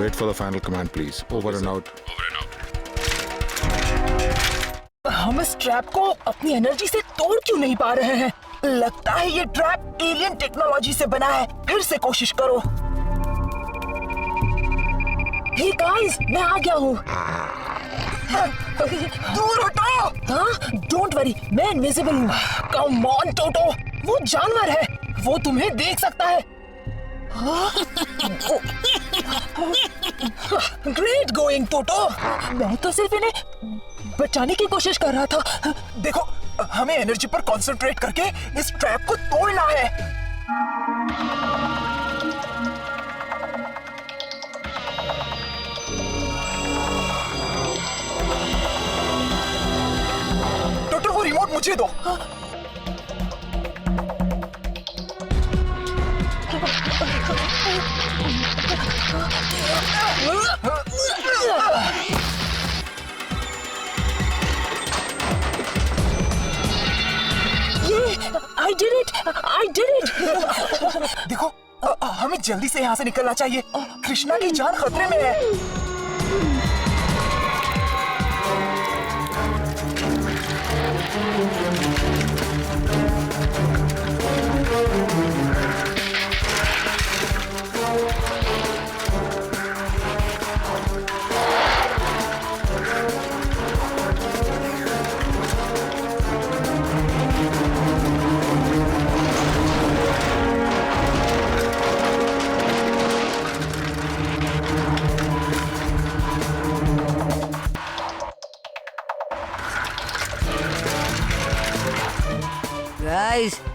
Wait for the final command, please. Over and out. हम इस ट्रैप को अपनी एनर्जी से तोड़ क्यों नहीं पा रहे हैं? लगता है ये ट्रैप एलियन टेक्नोलॉजी से बना है। फिर से कोशिश करो। हे गाइस, मैं आ गया हूँ। दूर हटो। हाँ, डोंट वरी, मैं इनविजिबल हूँ। कम ऑन टोटो, वो जानवर है, वो तुम्हें देख सकता है। ग्रेट गोइंग टोटो। मैं तो सिर्फ इन्हें बचाने की कोशिश कर रहा था। देखो, हमें एनर्जी पर कंसंट्रेट करके इस ट्रैप को तोड़ना है। टोटो, वो रिमोट मुझे दो। I did it! I did it! देखो, हमें जल्दी से यहाँ से निकलना चाहिए। कृष्णा की जान खतरे में है।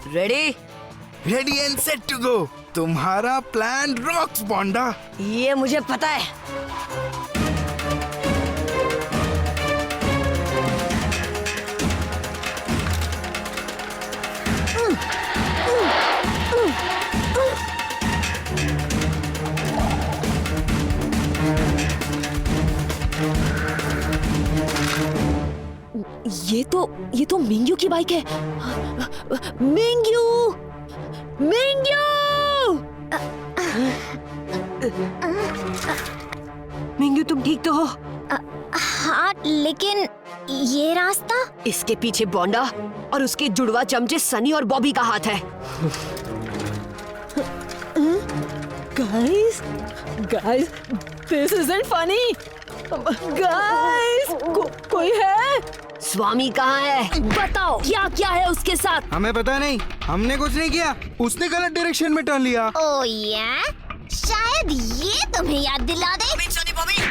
Ready? Ready and set to go. तुम्हारा प्लान रॉक्स बॉन्डा। ये मुझे पता है। ये तो मिंग्यू की बाइक है। Mingyu, Mingyu! मिंग्यू तुम ठीक तो हो? हाँ, लेकिन ये रास्ता? इसके पीछे बॉन्डा और उसके जुड़वा चमचे सनी और बॉबी का हाथ है। Guys, guys, this isn't funny. Guys, कोई है? स्वामी कहाँ है? बताओ क्या क्या है उसके साथ? हमें पता नहीं, हमने कुछ नहीं किया। उसने गलत डायरेक्शन में टर्न लिया। ओह या, शायद ये तुम्हें याद दिला दे। सनी, बॉबी,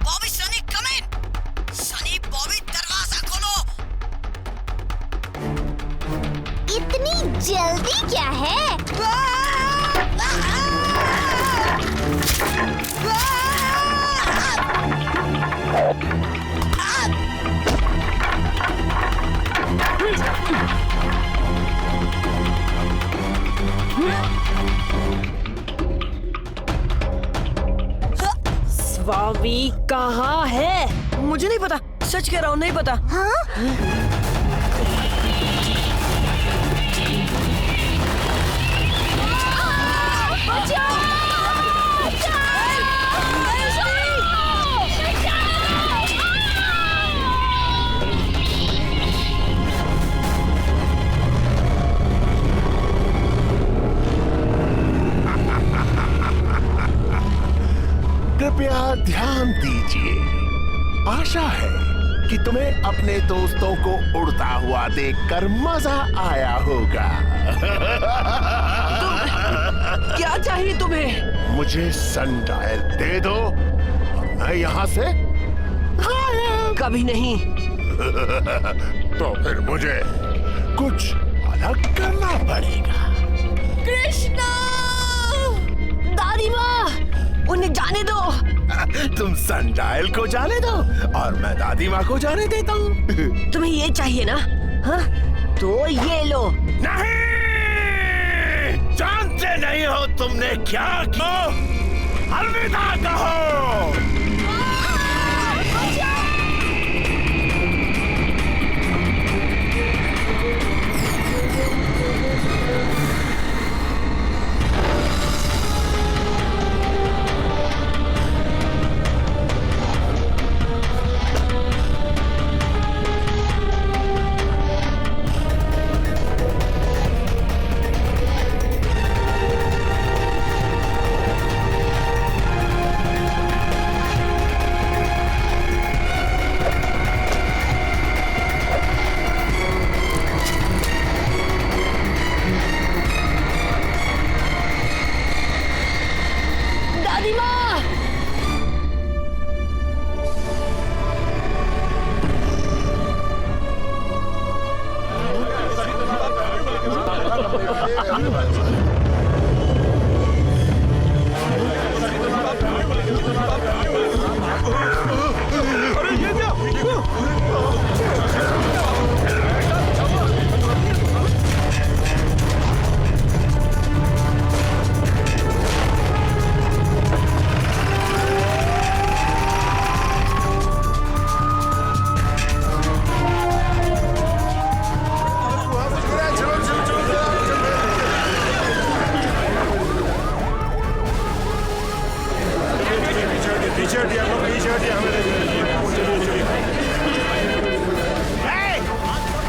बॉबी, सनी, कम इन। सनी, बॉबी, दरवाजा खोलो। इतनी जल्दी क्या है? स्वामी कहाँ है? मुझे नहीं पता, सच कह रहा हूँ, नहीं पता। हाँ? कृपया ध्यान दीजिए। आशा है कि तुम्हें अपने दोस्तों को उड़ता हुआ देखकर मजा आया होगा। क्या चाहिए तुम्हें? मुझे सनडायल दे दो और मैं यहाँ से कभी नहीं। तो फिर मुझे कुछ अलग करना पड़ेगा। कृष्णा! दादी माँ, उन्हें जाने दो। तुम सनडायल को जाने दो और मैं दादी माँ को जाने देता हूँ। तुम्हें ये चाहिए ना? हाँ? तो ये लो। नहीं! जानते नहीं हो तुमने क्या किया? अलविदा कहो।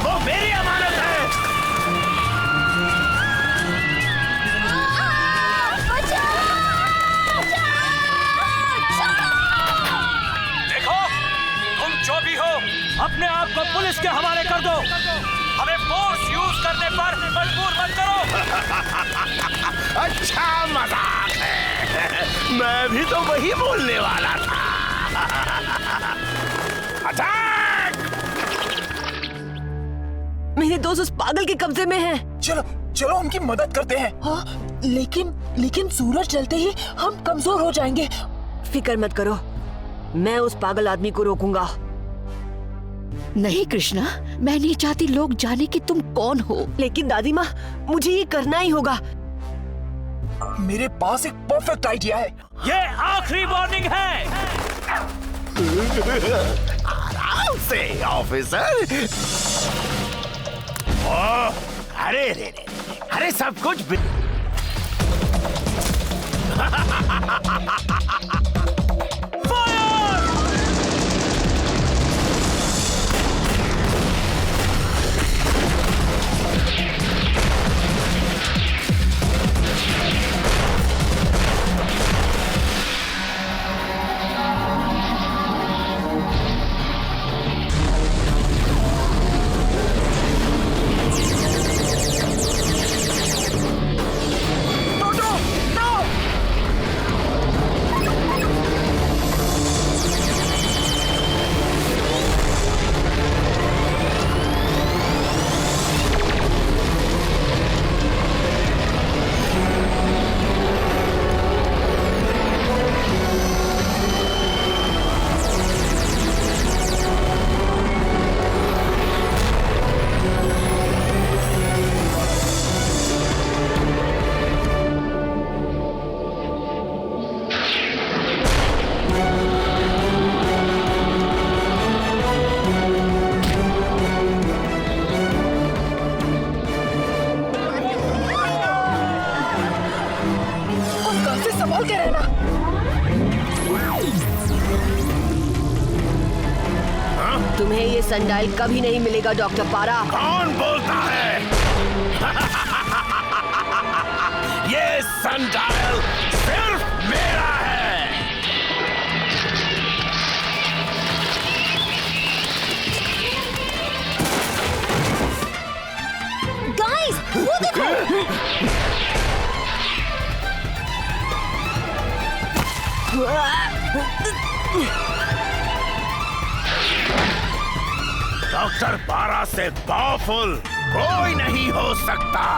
वो मेरी अमानत है। देखो, तुम जो भी हो, अपने आप को पुलिस के हवाले कर दो। हमें फोर्स यूज करने पर मजबूर मत करो। अच्छा मजाक है, मैं भी तो वही बोलने वाला था। मेरे दोस्त उस पागल के कब्जे में हैं। चलो चलो उनकी मदद करते हैं। हाँ, लेकिन सूरज ढलते ही हम कमजोर हो जाएंगे। फिक्र मत करो, मैं उस पागल आदमी को रोकूंगा। नहीं कृष्णा, मैं नहीं चाहती लोग जाने कि तुम कौन हो। लेकिन दादी माँ, मुझे ये करना ही होगा। मेरे पास एक परफेक्ट आइडिया है। ये आखिरी वार्निंग है। आराम से ऑफिसर। अरे रे, अरे सब कुछ संभाल के रहना। तुम्हें ये सनडायल कभी नहीं मिलेगा डॉक्टर पारा। कौन बोलता है? ये सनडायल सिर्फ मेरा है। गाइस, वो देखो। डॉक्टर पारा से पावरफुल कोई नहीं हो सकता।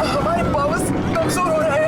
हमारे पावर्स कमजोर हो रहे हैं।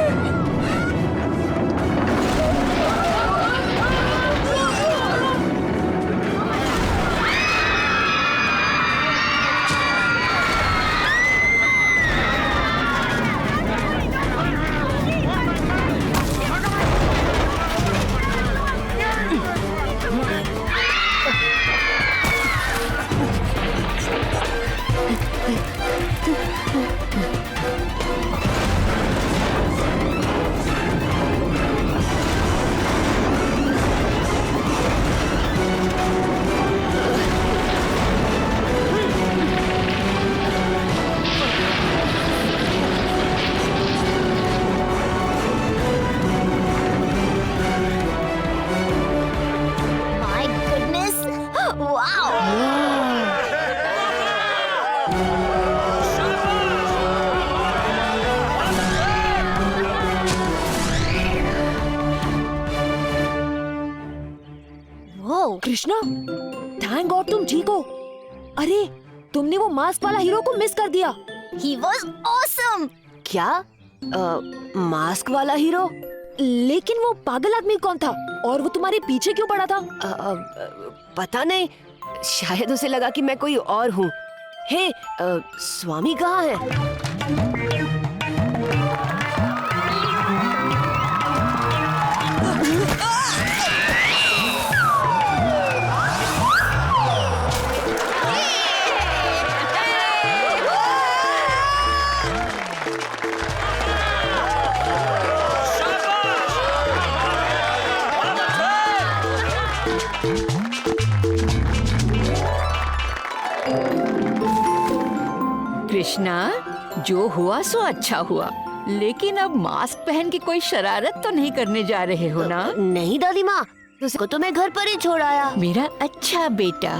कृष्णा, थैंक गॉड तुम ठीक हो। अरे तुमने वो मास्क वाला हीरो को मिस कर दिया। He was awesome. क्या? मास्क वाला हीरो? लेकिन वो पागल आदमी कौन था और वो तुम्हारे पीछे क्यों पड़ा था? पता नहीं, शायद उसे लगा कि मैं कोई और हूँ। हे, स्वामी कहाँ है? कृष्णा, जो हुआ सो अच्छा हुआ, लेकिन अब मास्क पहन के कोई शरारत तो नहीं करने जा रहे हो ना? नहीं दादी माँ, उसको तो मैं घर पर ही छोड़ आया। मेरा अच्छा बेटा।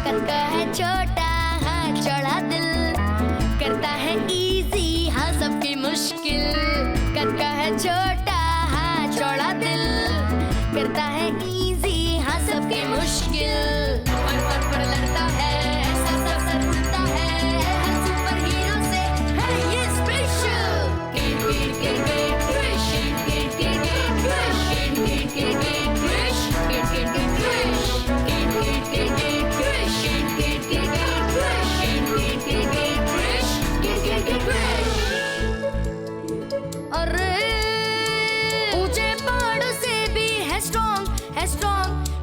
कद का है छोटा हाँ चौड़ा दिल, करता है इजी हाँ सबकी मुश्किल। कद का है छोटा हाँ चौड़ा दिल, करता है इजी हाँ सबकी मुश्किल। पर लड़ता है ऐसा सब करता है, हर सुपर हीरो से है ये स्पेशल। अरे ऊंचे पहाड़ों से भी है स्ट्रॉन्ग,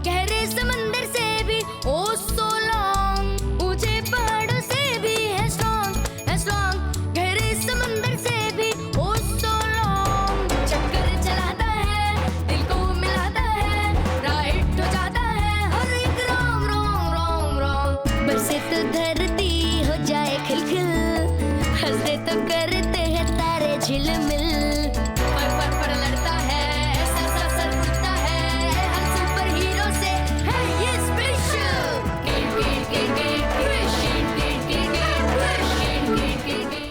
गहरे समंदर से भी ओ सो लॉन्ग। ऊंचे पहाड़ों से भी है स्ट्रॉन्ग, गहरे समंदर से भी ओ सो लॉन्ग। चक्कर चलाता है, दिल को मिलाता है, राइट हो जाता है हर एक रॉन्ग। बरसे तो धरती हो जाए खिलखिल, हंसते तो करते हैं तारे झिलमिल।